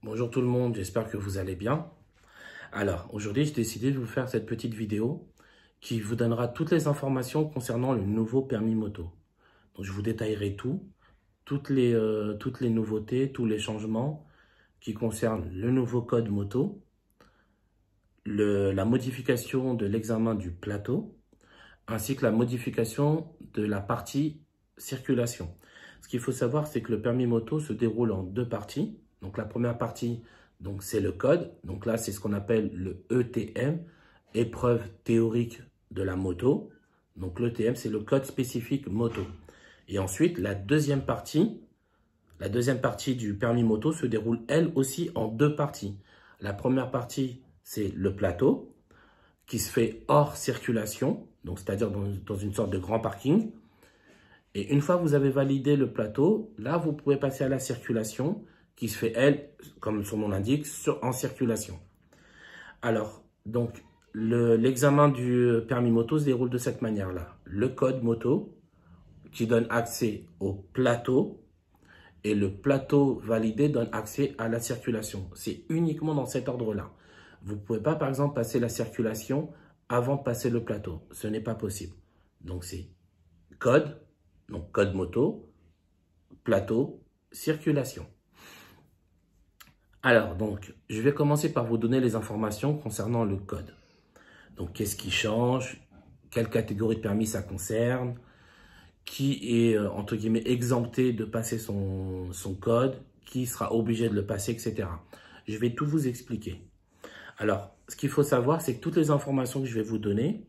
Bonjour tout le monde, j'espère que vous allez bien. Alors, aujourd'hui, j'ai décidé de vous faire cette petite vidéo qui vous donnera toutes les informations concernant le nouveau permis moto. Donc, je vous détaillerai toutes les nouveautés, tous les changements qui concernent le nouveau code moto, la modification de l'examen du plateau, ainsi que la modification de la partie circulation. Ce qu'il faut savoir, c'est que le permis moto se déroule en deux parties. Donc la première partie, c'est le code. Donc là, c'est ce qu'on appelle le ETM, épreuve théorique de la moto. Donc l'ETM, c'est le code spécifique moto. Et ensuite, la deuxième partie du permis moto se déroule elle aussi en deux parties. La première partie, c'est le plateau qui se fait hors circulation, donc c'est-à-dire dans une sorte de grand parking. Et une fois que vous avez validé le plateau, là, vous pouvez passer à la circulation qui se fait, elle, comme son nom l'indique, en circulation. Alors, donc, l'examen du permis moto se déroule de cette manière-là. Le code moto qui donne accès au plateau et le plateau validé donne accès à la circulation. C'est uniquement dans cet ordre-là. Vous ne pouvez pas, par exemple, passer la circulation avant de passer le plateau. Ce n'est pas possible. Donc, c'est code, donc code moto, plateau, circulation. Alors, donc, je vais commencer par vous donner les informations concernant le code. Donc, qu'est-ce qui change? Quelle catégorie de permis ça concerne? Qui est, entre guillemets, exempté de passer son code? Qui sera obligé de le passer, etc. Je vais tout vous expliquer. Alors, ce qu'il faut savoir, c'est que toutes les informations que je vais vous donner,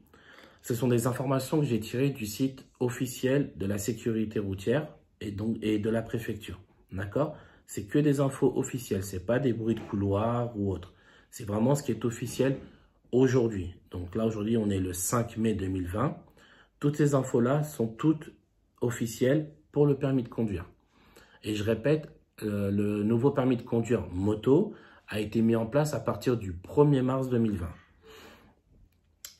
ce sont des informations que j'ai tirées du site officiel de la sécurité routière et de la préfecture. D'accord? C'est que des infos officielles, ce n'est pas des bruits de couloir ou autre. C'est vraiment ce qui est officiel aujourd'hui. Donc là, aujourd'hui, on est le 5 mai 2020. Toutes ces infos-là sont toutes officielles pour le permis de conduire. Et je répète, le nouveau permis de conduire moto a été mis en place à partir du 1er mars 2020.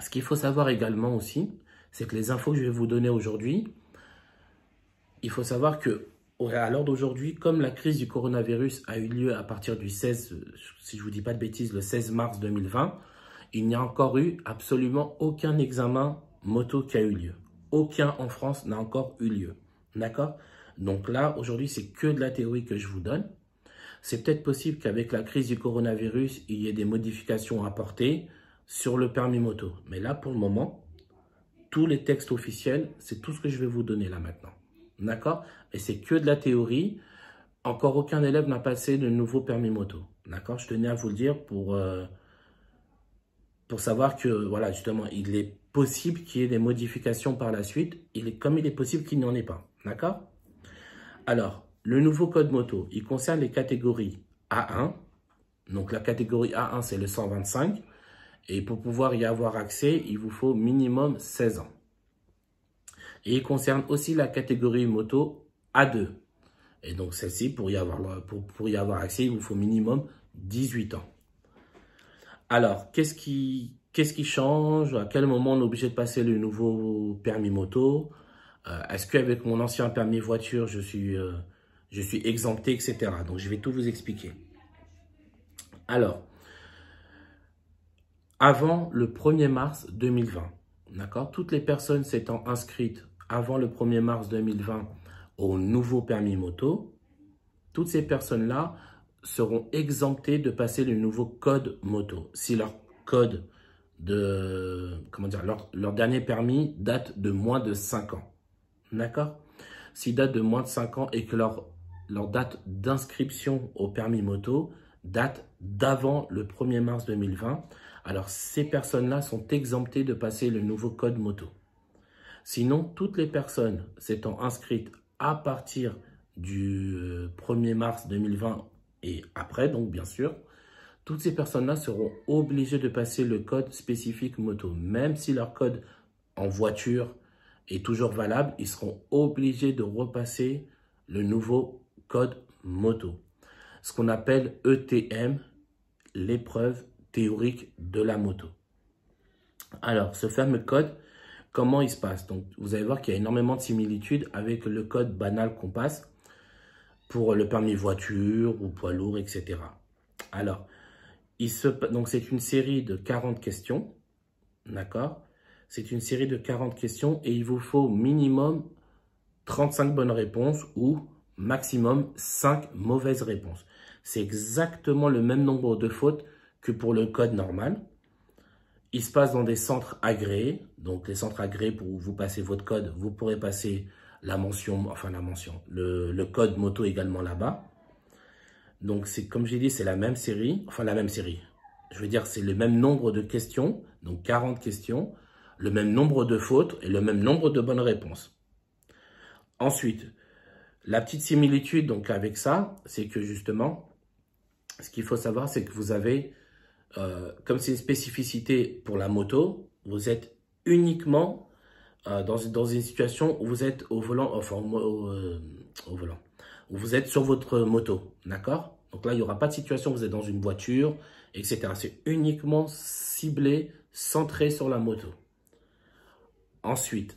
Ce qu'il faut savoir également aussi, c'est que les infos que je vais vous donner aujourd'hui, il faut savoir que à l'heure d'aujourd'hui, comme la crise du coronavirus a eu lieu à partir du 16, si je ne vous dis pas de bêtises, le 16 mars 2020, il n'y a encore eu absolument aucun examen moto qui a eu lieu. Aucun en France n'a encore eu lieu. D'accord? Donc là, aujourd'hui, c'est que de la théorie que je vous donne. C'est peut-être possible qu'avec la crise du coronavirus, il y ait des modifications à apporter sur le permis moto. Mais là, pour le moment, tous les textes officiels, c'est tout ce que je vais vous donner là maintenant. D'accord? Et c'est que de la théorie. Encore aucun élève n'a passé de nouveau permis moto. D'accord? Je tenais à vous le dire pour savoir que, voilà, justement, il est possible qu'il y ait des modifications par la suite. Comme il est possible qu'il n'y en ait pas. D'accord? Alors, le nouveau code moto, il concerne les catégories A1. Donc, la catégorie A1, c'est le 125. Et pour pouvoir y avoir accès, il vous faut minimum 16 ans. Et il concerne aussi la catégorie moto A2. Et donc celle-ci, pour y avoir accès, il vous faut minimum 18 ans. Alors, qu'est-ce qui change? À quel moment on est obligé de passer le nouveau permis moto? Est-ce qu'avec mon ancien permis voiture, je suis exempté, etc. Donc, je vais tout vous expliquer. Alors, avant le 1er mars 2020, d'accord, toutes les personnes s'étant inscrites avant le 1er mars 2020 au nouveau permis moto, toutes ces personnes-là seront exemptées de passer le nouveau code moto. Si leur code leur dernier permis date de moins de 5 ans. D'accord? S'il date de moins de 5 ans et que leur date d'inscription au permis moto date d'avant le 1er mars 2020, alors ces personnes-là sont exemptées de passer le nouveau code moto. Sinon, toutes les personnes s'étant inscrites à partir du 1er mars 2020 et après, donc bien sûr, toutes ces personnes-là seront obligées de passer le code spécifique moto. Même si leur code en voiture est toujours valable, ils seront obligés de repasser le nouveau code moto. Ce qu'on appelle ETM, l'épreuve théorique de la moto. Alors, ce fameux code, comment il se passe? Donc, vous allez voir qu'il y a énormément de similitudes avec le code banal qu'on passe pour le permis voiture ou poids lourd, etc. Alors, donc c'est une série de 40 questions, d'accord? C'est une série de 40 questions et il vous faut minimum 35 bonnes réponses ou maximum 5 mauvaises réponses. C'est exactement le même nombre de fautes que pour le code normal. Il se passe dans des centres agréés. Donc, les centres agréés, pour où vous passez votre code, vous pourrez passer le code moto également là-bas. Donc, c'est comme j'ai dit, c'est la même série. Enfin, la même série. Je veux dire, c'est le même nombre de questions. Donc, 40 questions. Le même nombre de fautes et le même nombre de bonnes réponses. Ensuite, la petite similitude donc avec ça, c'est que justement, ce qu'il faut savoir, c'est que vous avez, comme c'est une spécificité pour la moto, vous êtes uniquement dans une situation où vous êtes au volant, enfin au volant, où vous êtes sur votre moto, d'accord? Donc là, il n'y aura pas de situation où vous êtes dans une voiture, etc. C'est uniquement ciblé, centré sur la moto. Ensuite,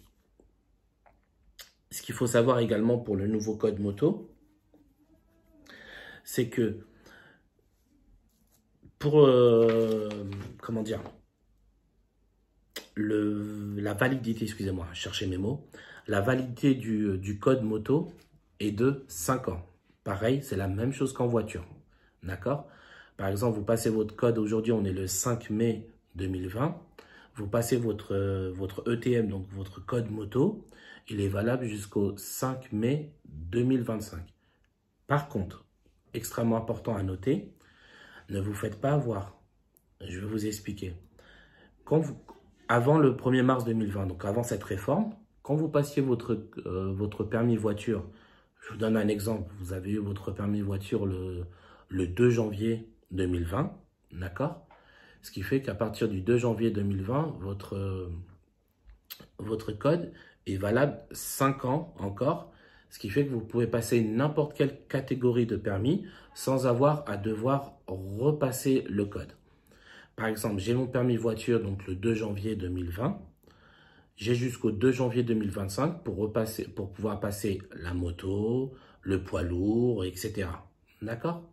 ce qu'il faut savoir également pour le nouveau code moto, c'est que pour, comment dire, la validité, excusez-moi, cherchez mes mots, la validité du code moto est de 5 ans. Pareil, c'est la même chose qu'en voiture, d'accord? Par exemple, vous passez votre code, aujourd'hui on est le 5 mai 2020, vous passez votre ETM, donc votre code moto, il est valable jusqu'au 5 mai 2025. Par contre, extrêmement important à noter, ne vous faites pas avoir. Je vais vous expliquer. Avant le 1er mars 2020, donc avant cette réforme, quand vous passiez votre permis voiture, je vous donne un exemple, vous avez eu votre permis voiture le 2 janvier 2020, d'accord? Ce qui fait qu'à partir du 2 janvier 2020, votre code est valable 5 ans encore, ce qui fait que vous pouvez passer n'importe quelle catégorie de permis sans avoir à devoir repasser le code. Par exemple, j'ai mon permis voiture donc le 2 janvier 2020. J'ai jusqu'au 2 janvier 2025 pour pouvoir passer la moto, le poids lourd, etc. D'accord?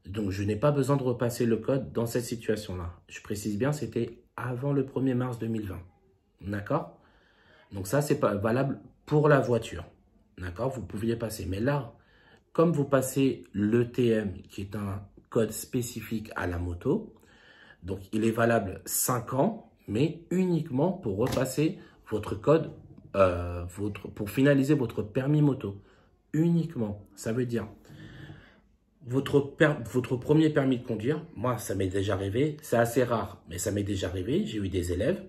Donc, je n'ai pas besoin de repasser le code dans cette situation-là. Je précise bien, c'était avant le 1er mars 2020. D'accord? Donc, ça, c'est pas valable pour la voiture. D'accord? Vous pouviez passer. Mais là, comme vous passez l'ETM, qui est un code spécifique à la moto, donc il est valable 5 ans, mais uniquement pour repasser votre code, pour finaliser votre permis moto. Uniquement. Ça veut dire, votre premier permis de conduire, moi, ça m'est déjà arrivé, c'est assez rare, mais ça m'est déjà arrivé, j'ai eu des élèves,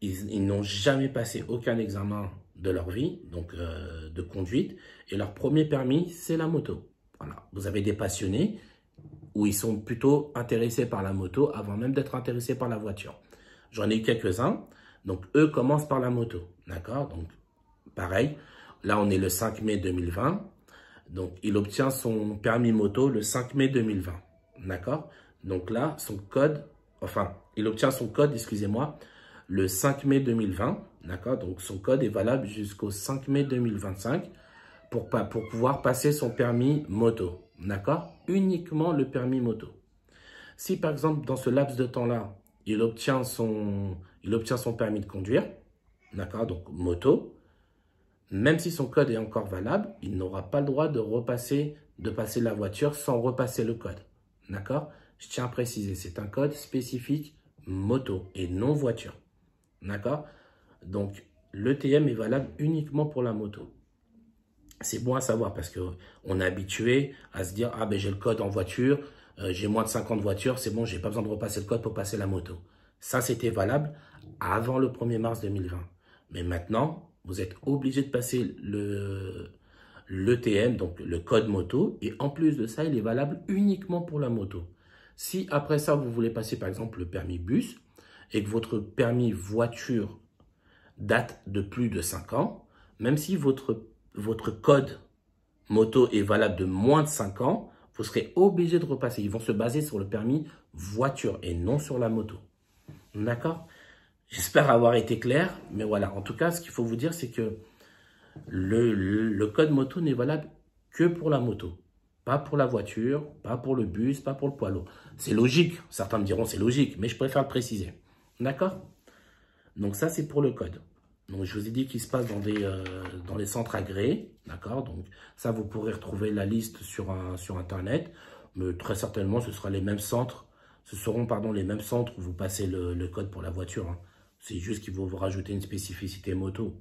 ils n'ont jamais passé aucun examen de leur vie, donc de conduite, et leur premier permis, c'est la moto. Voilà. Vous avez des passionnés où ils sont plutôt intéressés par la moto avant même d'être intéressés par la voiture. J'en ai eu quelques-uns, donc eux commencent par la moto, d'accord? Donc pareil, là on est le 5 mai 2020, donc il obtient son permis moto le 5 mai 2020, d'accord? Donc là, il obtient son code, excusez-moi, le 5 mai 2020, d'accord? Donc son code est valable jusqu'au 5 mai 2025 pour pouvoir passer son permis moto, d'accord? Uniquement le permis moto. Si par exemple, dans ce laps de temps-là, il obtient son permis de conduire, d'accord? Donc moto, même si son code est encore valable, il n'aura pas le droit de passer la voiture sans repasser le code, d'accord? Je tiens à préciser, c'est un code spécifique moto et non voiture, d'accord? Donc, l'ETM est valable uniquement pour la moto. C'est bon à savoir parce qu'on est habitué à se dire « Ah ben j'ai le code en voiture, j'ai moins de 50 voitures, c'est bon, j'ai pas besoin de repasser le code pour passer la moto. » Ça, c'était valable avant le 1er mars 2020. Mais maintenant, vous êtes obligé de passer l'ETM, donc le code moto, et en plus de ça, il est valable uniquement pour la moto. Si après ça, vous voulez passer par exemple le permis bus et que votre permis voiture date de plus de 5 ans, même si votre code moto est valable de moins de 5 ans, vous serez obligé de repasser. Ils vont se baser sur le permis voiture et non sur la moto. D'accord? J'espère avoir été clair, mais voilà. En tout cas, ce qu'il faut vous dire, c'est que le code moto n'est valable que pour la moto. Pas pour la voiture, pas pour le bus, pas pour le poids lourd. C'est logique, certains me diront c'est logique, mais je préfère le préciser. D'accord? Donc ça, c'est pour le code. Donc je vous ai dit qu'il se passe dans les centres agréés. D'accord? Donc ça, vous pourrez retrouver la liste sur Internet. Mais très certainement, ce sera les mêmes centres. Ce seront, les mêmes centres où vous passez le code pour la voiture. Hein. C'est juste qu'il faut vous rajouter une spécificité moto.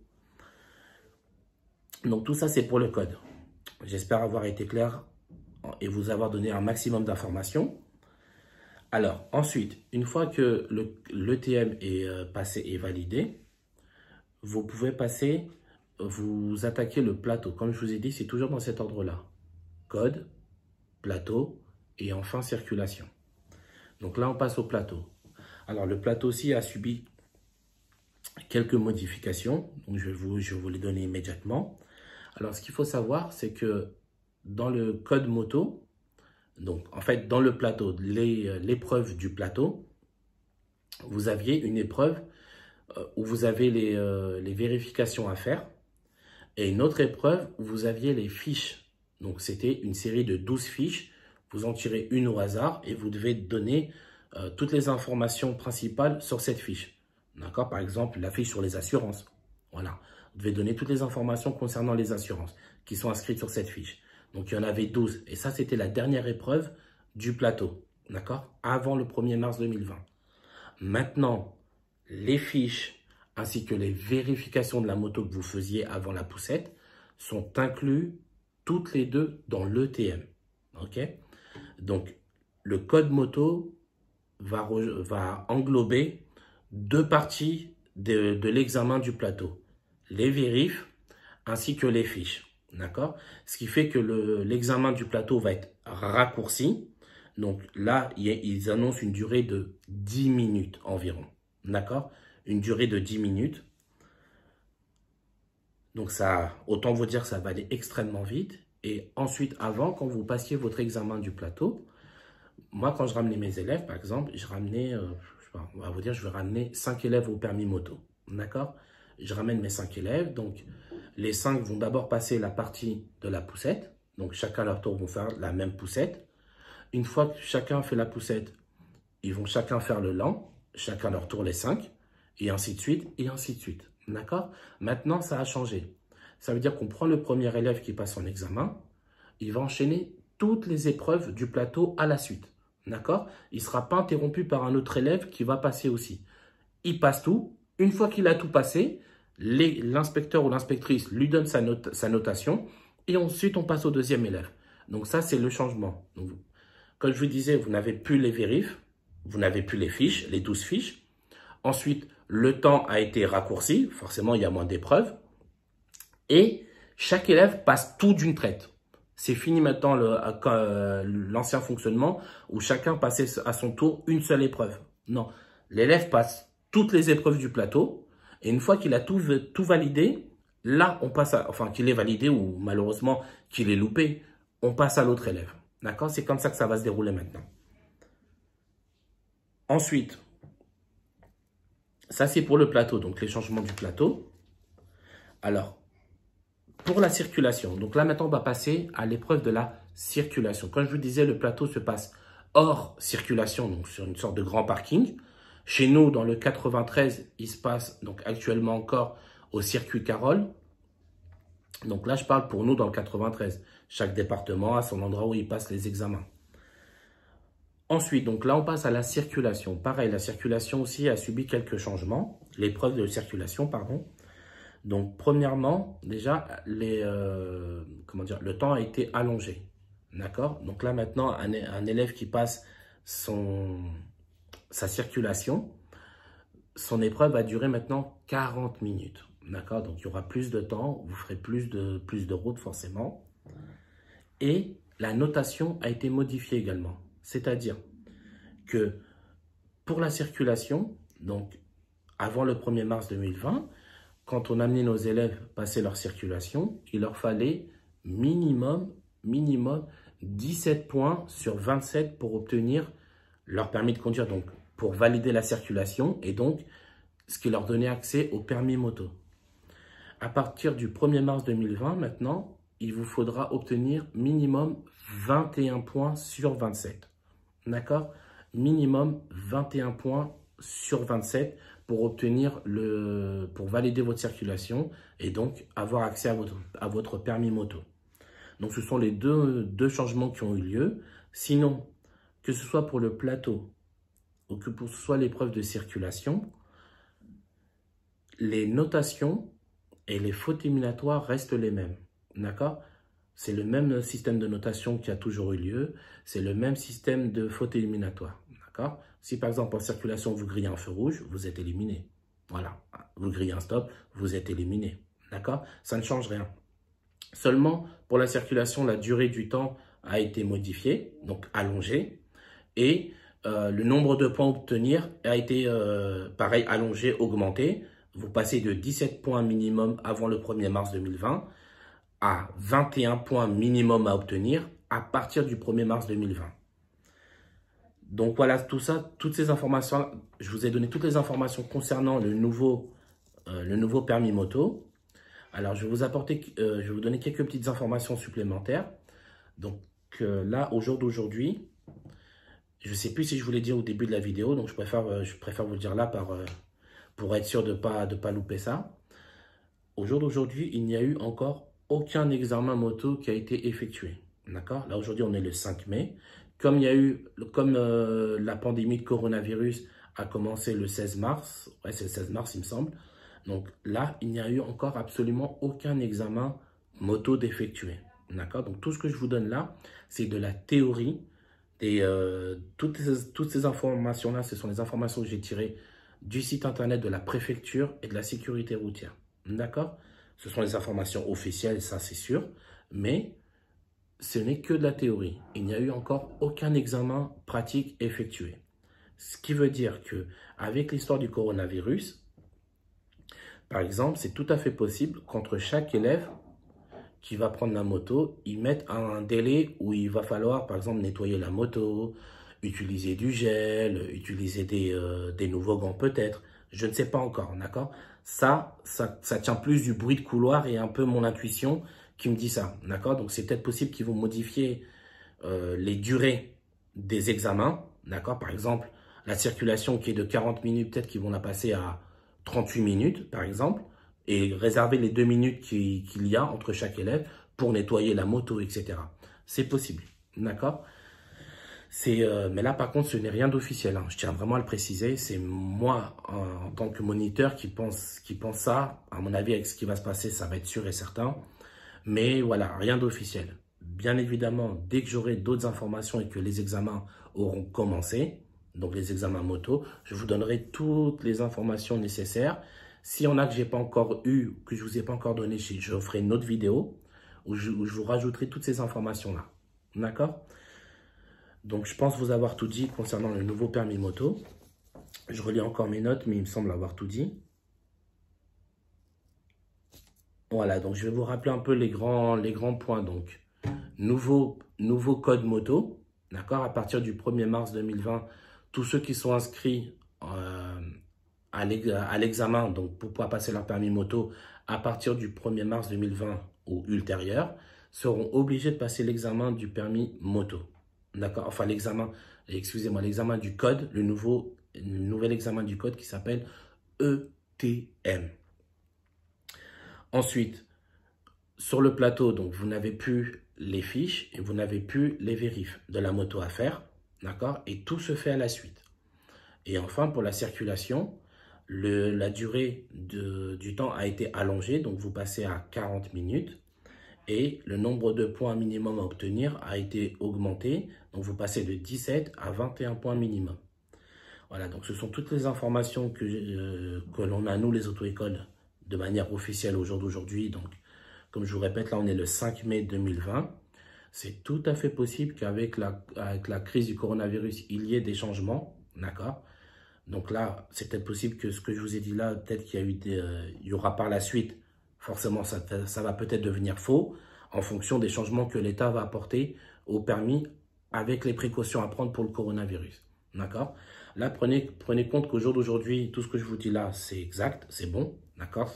Donc tout ça, c'est pour le code. J'espère avoir été clair et vous avoir donné un maximum d'informations. Alors, ensuite, une fois que l'ETM est passé et validé, vous pouvez vous attaquer le plateau. Comme je vous ai dit, c'est toujours dans cet ordre-là. Code, plateau et enfin circulation. Donc là, on passe au plateau. Alors, le plateau aussi a subi quelques modifications. Donc, je vais vous les donner immédiatement. Alors, ce qu'il faut savoir, c'est que dans le code moto, donc en fait, dans le plateau, l'épreuve du plateau, vous aviez une épreuve où vous avez les vérifications à faire et une autre épreuve où vous aviez les fiches. Donc, c'était une série de 12 fiches. Vous en tirez une au hasard et vous devez donner toutes les informations principales sur cette fiche. D'accord? Par exemple, la fiche sur les assurances. Voilà. Vous devez donner toutes les informations concernant les assurances qui sont inscrites sur cette fiche. Donc, il y en avait 12. Et ça, c'était la dernière épreuve du plateau. D'accord? Avant le 1er mars 2020. Maintenant, les fiches ainsi que les vérifications de la moto que vous faisiez avant la poussette sont inclus toutes les deux dans l'ETM. OK? Donc, le code moto va englober deux parties de l'examen du plateau. Les vérifs ainsi que les fiches. D'accord? Ce qui fait que l'examen du plateau va être raccourci. Donc là, ils annoncent une durée de 10 minutes environ. D'accord? Une durée de 10 minutes. Donc ça, autant vous dire, ça va aller extrêmement vite. Et ensuite, avant, quand vous passiez votre examen du plateau, moi, quand je ramenais mes élèves, par exemple, je ramenais, je sais pas, on va vous dire, je vais ramener 5 élèves au permis moto. D'accord? Je ramène mes 5 élèves. Donc, les 5 vont d'abord passer la partie de la poussette. Donc, chacun à leur tour vont faire la même poussette. Une fois que chacun fait la poussette, ils vont chacun faire le lent. Chacun à leur tour les 5. Et ainsi de suite, et ainsi de suite. D'accord? Maintenant, ça a changé. Ça veut dire qu'on prend le premier élève qui passe son examen. Il va enchaîner toutes les épreuves du plateau à la suite. D'accord? Il ne sera pas interrompu par un autre élève qui va passer aussi. Il passe tout. Une fois qu'il a tout passé, l'inspecteur ou l'inspectrice lui donne sa notation et ensuite on passe au deuxième élève. Donc ça, c'est le changement. Donc, comme je vous disais, vous n'avez plus les vérifs, vous n'avez plus les fiches, les 12 fiches. Ensuite, le temps a été raccourci, forcément il y a moins d'épreuves. Et chaque élève passe tout d'une traite. C'est fini maintenant l'ancien fonctionnement où chacun passait à son tour une seule épreuve. Non, l'élève passe toutes les épreuves du plateau et une fois qu'il a tout validé, là on passe enfin qu'il est validé ou malheureusement qu'il est loupé, on passe à l'autre élève. D'accord? C'est comme ça que ça va se dérouler maintenant. Ensuite, ça c'est pour le plateau, donc les changements du plateau. Alors, pour la circulation, donc là maintenant on va passer à l'épreuve de la circulation. Comme je vous disais, le plateau se passe hors circulation, donc sur une sorte de grand parking. Chez nous, dans le 93, il se passe donc actuellement encore au circuit Carole. Donc là, je parle pour nous dans le 93. Chaque département a son endroit où il passe les examens. Ensuite, donc là, on passe à la circulation. Pareil, la circulation aussi a subi quelques changements. L'épreuve de circulation, pardon. Donc, premièrement, déjà, le temps a été allongé. D'accord? Donc là, maintenant, un élève qui passe sa circulation, son épreuve va durer maintenant 40 minutes. D'accord? Donc, il y aura plus de temps, vous ferez plus de route forcément. Et la notation a été modifiée également. C'est-à-dire que pour la circulation, donc avant le 1er mars 2020, quand on amenait nos élèves passer leur circulation, il leur fallait minimum 17 points sur 27 pour obtenir leur permis de conduire, donc pour valider la circulation et donc ce qui leur donnait accès au permis moto. À partir du 1er mars 2020, maintenant, il vous faudra obtenir minimum 21 points sur 27. D'accord? Minimum 21 points sur 27 pour pour valider votre circulation et donc avoir accès à votre permis moto. Donc, ce sont les deux changements qui ont eu lieu. Sinon, que ce soit pour le plateau ou que ce soit l'épreuve de circulation, les notations et les fautes éliminatoires restent les mêmes. D'accord? C'est le même système de notation qui a toujours eu lieu. C'est le même système de fautes éliminatoires. D'accord? Si par exemple en circulation, vous grillez un feu rouge, vous êtes éliminé. Voilà. Vous grillez un stop, vous êtes éliminé. D'accord? Ça ne change rien. Seulement, pour la circulation, la durée du temps a été modifiée, donc allongée. Et le nombre de points à obtenir a été, pareil, allongé, augmenté. Vous passez de 17 points minimum avant le 1er mars 2020 à 21 points minimum à obtenir à partir du 1er mars 2020. Donc voilà, tout ça, toutes ces informations, je vous ai donné toutes les informations concernant le nouveau permis moto. Alors, je vais vous donner quelques petites informations supplémentaires. Donc là, au jour d'aujourd'hui, je ne sais plus si je vous l'ai dit au début de la vidéo, donc je préfère vous le dire là pour être sûr de pas louper ça. Au jour d'aujourd'hui, il n'y a eu encore aucun examen moto qui a été effectué. D'accord? Là, aujourd'hui, on est le 5 mai. Comme la pandémie de coronavirus a commencé le 16 mars, ouais, c'est le 16 mars, il me semble. Donc là, il n'y a eu encore absolument aucun examen moto d'effectuer. D'accord? Donc tout ce que je vous donne là, c'est de la théorie. Toutes ces informations-là, ce sont les informations que j'ai tirées du site internet de la préfecture et de la sécurité routière. D'accord? Ce sont les informations officielles, ça c'est sûr, mais ce n'est que de la théorie. Il n'y a eu encore aucun examen pratique effectué. Ce qui veut dire que avec l'histoire du coronavirus, par exemple, c'est tout à fait possible qu'entre chaque élève qui va prendre la moto, ils mettent un délai où il va falloir, par exemple, nettoyer la moto, utiliser du gel, utiliser des nouveaux gants peut-être. Je ne sais pas encore, d'accord? Ça tient plus du bruit de couloir et un peu mon intuition qui me dit ça, d'accord? Donc, c'est peut-être possible qu'ils vont modifier les durées des examens, d'accord? Par exemple, la circulation qui est de 40 minutes, peut-être qu'ils vont la passer à 38 minutes, par exemple, et réserver les 2 minutes qu'il y a entre chaque élève pour nettoyer la moto, etc. C'est possible, d'accord? Mais là, par contre, ce n'est rien d'officiel. Hein. Je tiens vraiment à le préciser. C'est moi, en tant que moniteur, qui pense ça. À mon avis, avec ce qui va se passer, ça va être sûr et certain. Mais voilà, rien d'officiel. Bien évidemment, dès que j'aurai d'autres informations et que les examens auront commencé, donc les examens moto, je vous donnerai toutes les informations nécessaires. S'il y en a que j'ai pas encore eu, que je vous ai pas encore donné, je ferai une autre vidéo où je vous rajouterai toutes ces informations-là. D'accord? Donc, je pense vous avoir tout dit concernant le nouveau permis moto. Je relis encore mes notes, mais il me semble avoir tout dit. Voilà, donc je vais vous rappeler un peu les grands points. Donc, nouveau code moto, d'accord? À partir du 1er mars 2020, tous ceux qui sont inscrits à l'examen, donc pour pouvoir passer leur permis moto, à partir du 1er mars 2020 ou ultérieur, seront obligés de passer l'examen du permis moto. D'accord? Enfin, l'examen du code, le nouvel examen du code qui s'appelle ETM. Ensuite, sur le plateau, donc vous n'avez plus les fiches et vous n'avez plus les vérifs de la moto à faire. D'accord? Et tout se fait à la suite. Et enfin, pour la circulation, la durée du temps a été allongée, donc vous passez à 40 minutes. Et le nombre de points minimum à obtenir a été augmenté. Donc, vous passez de 17 à 21 points minimum. Voilà, donc ce sont toutes les informations que l'on a, nous, les auto-écoles, de manière officielle au jour d'aujourd'hui. Donc, comme je vous répète, là, on est le 5 mai 2020. C'est tout à fait possible qu'avec la crise du coronavirus, il y ait des changements. D'accord? Donc là, c'est peut-être possible que ce que je vous ai dit là, peut-être qu'il y aura par la suite. Forcément, ça va peut-être devenir faux en fonction des changements que l'État va apporter au permis avec les précautions à prendre pour le coronavirus. D'accord? Là, prenez compte qu'au jour d'aujourd'hui, tout ce que je vous dis là, c'est exact, c'est bon. D'accord?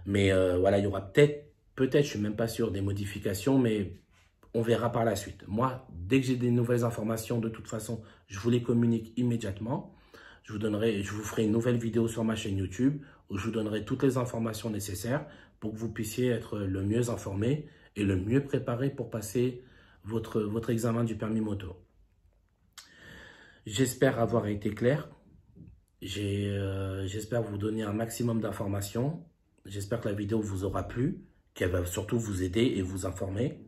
Mais voilà, il y aura peut-être peut-être, je ne suis même pas sûr, des modifications, mais on verra par la suite. Moi, dès que j'ai des nouvelles informations, de toute façon, je vous les communique immédiatement. Je vous ferai une nouvelle vidéo sur ma chaîne YouTube où je vous donnerai toutes les informations nécessaires pour que vous puissiez être le mieux informé et le mieux préparé pour passer votre examen du permis moto. J'espère avoir été clair. J'espère vous donner un maximum d'informations. J'espère que la vidéo vous aura plu, qu'elle va surtout vous aider et vous informer.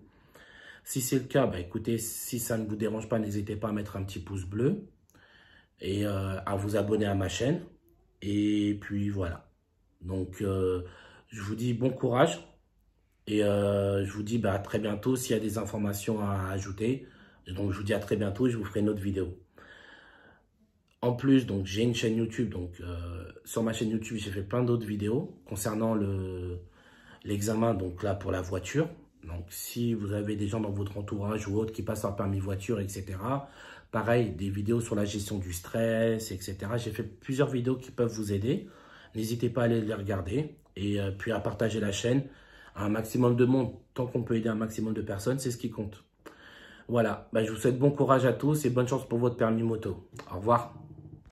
Si c'est le cas, bah écoutez, si ça ne vous dérange pas, n'hésitez pas à mettre un petit pouce bleu et à vous abonner à ma chaîne. Et puis voilà. Donc, je vous dis bon courage et je vous dis à très bientôt s'il y a des informations à ajouter. Donc, je vous dis à très bientôt et je vous ferai une autre vidéo. En plus, donc j'ai une chaîne YouTube. Donc, sur ma chaîne YouTube, j'ai fait plein d'autres vidéos concernant l'examen, donc là, pour la voiture. Donc, si vous avez des gens dans votre entourage ou autres qui passent leur permis voiture, etc. Pareil, des vidéos sur la gestion du stress, etc. J'ai fait plusieurs vidéos qui peuvent vous aider. N'hésitez pas à aller les regarder et puis à partager la chaîne à un maximum de monde. Tant qu'on peut aider un maximum de personnes, c'est ce qui compte. Voilà, je vous souhaite bon courage à tous et bonne chance pour votre permis moto. Au revoir.